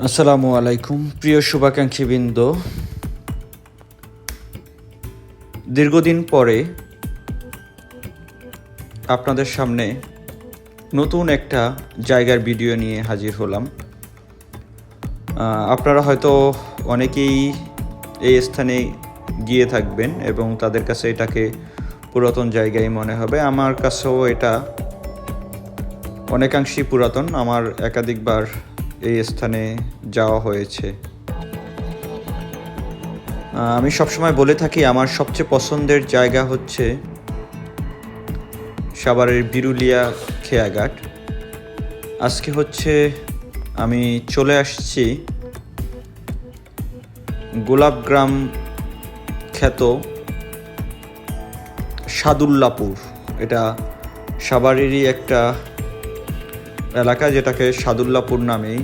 আসসালামু আলাইকুম প্রিয় শুভাকাঙ্ক্ষীবৃন্দ। দীর্ঘদিন পরে আপনাদের সামনে নতুন একটা জায়গার ভিডিও নিয়ে হাজির হলাম। আপনারা হয়তো অনেকেই এই স্থানে গিয়ে থাকবেন এবং তাদের কাছে এটাকে পুরাতন জায়গায় মনে হবে। আমার কাছেও এটা অনেকাংশেই পুরাতন। আমার একাধিকবার এই স্থানে যাওয়া হয়েছে। আমি সবসময় বলে থাকি আমার সবচেয়ে পছন্দের জায়গা হচ্ছে সাভারের বিরুলিয়া খেয়াঘাট। আজকে হচ্ছে আমি চলে আসছি গোলাপগ্রাম খ্যাত সাদুল্লাপুর। এটা সাভারেরই একটা এলাকা যেটাকে সাদুল্লাপুর নামেই